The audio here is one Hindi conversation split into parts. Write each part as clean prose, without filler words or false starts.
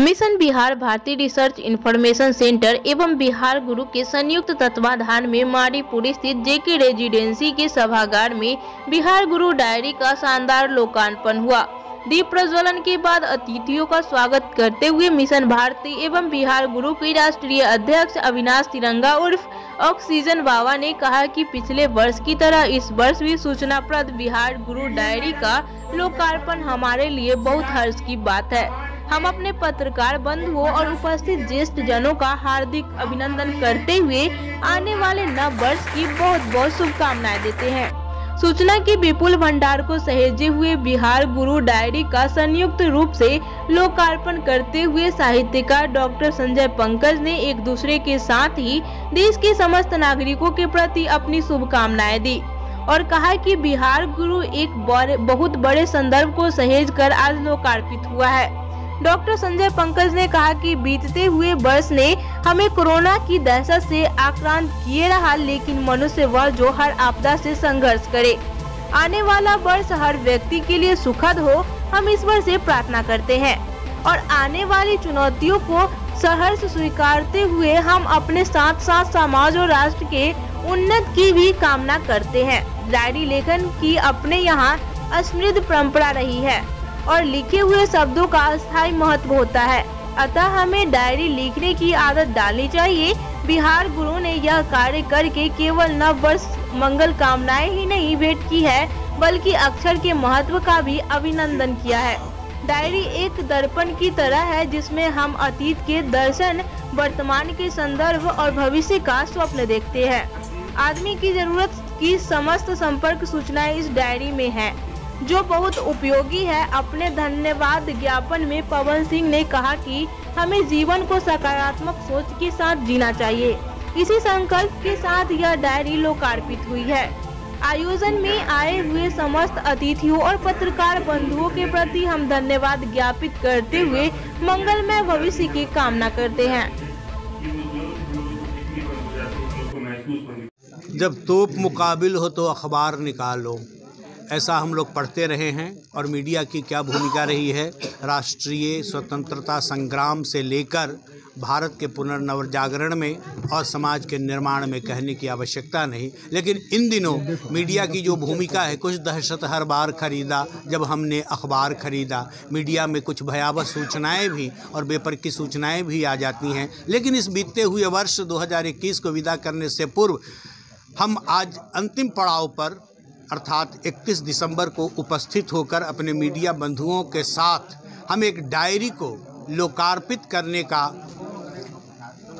मिशन बिहार भारतीय रिसर्च इंफॉर्मेशन सेंटर एवं बिहार गुरु के संयुक्त तत्वाधान में मारीपुर स्थित जेके रेजिडेंसी के सभागार में बिहार गुरु डायरी का शानदार लोकार्पण हुआ। दीप प्रज्वलन के बाद अतिथियों का स्वागत करते हुए मिशन भारती एवं बिहार गुरु के राष्ट्रीय अध्यक्ष अविनाश तिरंगा उर्फ ऑक्सीजन बाबा ने कहा कि पिछले वर्ष की तरह इस वर्ष भी सूचनाप्रद बिहार गुरु डायरी का लोकार्पण हमारे लिए बहुत हर्ष की बात है। हम अपने पत्रकार बंधुओं और उपस्थित ज्येष्ठ जनों का हार्दिक अभिनंदन करते हुए आने वाले नव वर्ष की बहुत बहुत शुभकामनाएं देते हैं। सूचना के विपुल भंडार को सहेजे हुए बिहार गुरु डायरी का संयुक्त रूप से लोकार्पण करते हुए साहित्यकार डॉक्टर संजय पंकज ने एक दूसरे के साथ ही देश के समस्त नागरिकों के प्रति अपनी शुभकामनाएं दी और कहा कि बिहार गुरु एक बहुत बड़े संदर्भ को सहेज कर आज लोकार्पित हुआ है। डॉक्टर संजय पंकज ने कहा कि बीतते हुए वर्ष ने हमें कोरोना की दहशत से आक्रांत किए रहा, लेकिन मनुष्य वह जो हर आपदा से संघर्ष करे। आने वाला वर्ष हर व्यक्ति के लिए सुखद हो, हम ईश्वर से प्रार्थना करते हैं और आने वाली चुनौतियों को सहर्ष स्वीकारते हुए हम अपने साथ साथ समाज और राष्ट्र के उन्नति की भी कामना करते हैं। डायरी लेखन की अपने यहाँ समृद्ध परंपरा रही है और लिखे हुए शब्दों का अस्थायी महत्व होता है, अतः हमें डायरी लिखने की आदत डालनी चाहिए। बिहार गुरु ने यह कार्य करके केवल नव वर्ष मंगल कामनाएं ही नहीं भेंट की है, बल्कि अक्षर के महत्व का भी अभिनंदन किया है। डायरी एक दर्पण की तरह है जिसमें हम अतीत के दर्शन, वर्तमान के संदर्भ और भविष्य का स्वप्न देखते हैं। आदमी की जरूरत की समस्त संपर्क सूचनाएं इस डायरी में है, जो बहुत उपयोगी है। अपने धन्यवाद ज्ञापन में पवन सिंह ने कहा कि हमें जीवन को सकारात्मक सोच के साथ जीना चाहिए। इसी संकल्प के साथ यह डायरी लोकार्पित हुई है। आयोजन में आए हुए समस्त अतिथियों और पत्रकार बंधुओं के प्रति हम धन्यवाद ज्ञापित करते हुए मंगलमय भविष्य की कामना करते हैं। जब तोप मुकाबिल हो तो अखबार निकालो, ऐसा हम लोग पढ़ते रहे हैं। और मीडिया की क्या भूमिका रही है राष्ट्रीय स्वतंत्रता संग्राम से लेकर भारत के पुनर्नवजागरण में और समाज के निर्माण में कहने की आवश्यकता नहीं, लेकिन इन दिनों मीडिया की जो भूमिका है, कुछ दहशत हर बार खरीदा जब हमने अखबार खरीदा। मीडिया में कुछ भयावह सूचनाएं भी और बेपरकी सूचनाएं भी आ जाती हैं, लेकिन इस बीतते हुए वर्ष 2021 को विदा करने से पूर्व हम आज अंतिम पड़ाव पर अर्थात 31 दिसंबर को उपस्थित होकर अपने मीडिया बंधुओं के साथ हम एक डायरी को लोकार्पित करने का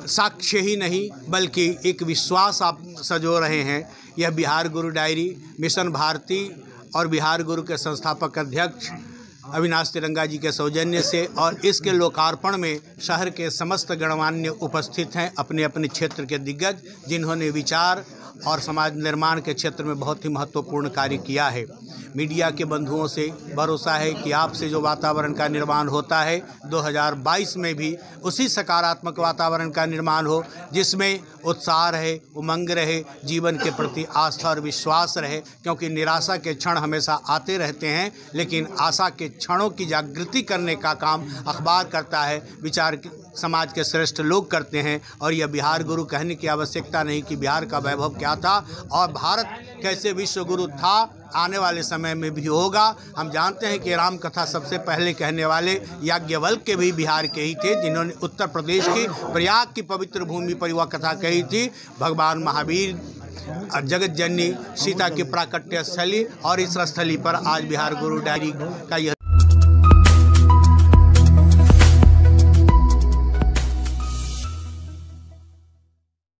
साक्ष्य ही नहीं बल्कि एक विश्वास आप सजो रहे हैं। यह बिहार गुरु डायरी मिशन भारती और बिहार गुरु के संस्थापक अध्यक्ष अविनाश तिरंगा जी के सौजन्य से और इसके लोकार्पण में शहर के समस्त गणमान्य उपस्थित हैं, अपने अपने क्षेत्र के दिग्गज जिन्होंने विचार और समाज निर्माण के क्षेत्र में बहुत ही महत्वपूर्ण कार्य किया है। मीडिया के बंधुओं से भरोसा है कि आपसे जो वातावरण का निर्माण होता है 2022 में भी उसी सकारात्मक वातावरण का निर्माण हो, जिसमें उत्साह रहे, उमंग रहे, जीवन के प्रति आस्था और विश्वास रहे, क्योंकि निराशा के क्षण हमेशा आते रहते हैं, लेकिन आशा के क्षणों की जागृति करने का काम अखबार करता है, विचार समाज के श्रेष्ठ लोग करते हैं। और यह बिहार गुरु कहने की आवश्यकता नहीं कि बिहार का वैभव क्या था और भारत कैसे विश्व गुरु था, आने वाले समय में भी होगा। हम जानते हैं कि राम कथा सबसे पहले कहने वाले याज्ञवल्क्य भी बिहार के ही थे, जिन्होंने उत्तर प्रदेश की प्रयाग की पवित्र भूमि पर वह कथा कही थी। भगवान महावीर जगत जननी सीता की प्राकट्य स्थली और इस स्थली पर आज बिहार गुरु डायरी का यह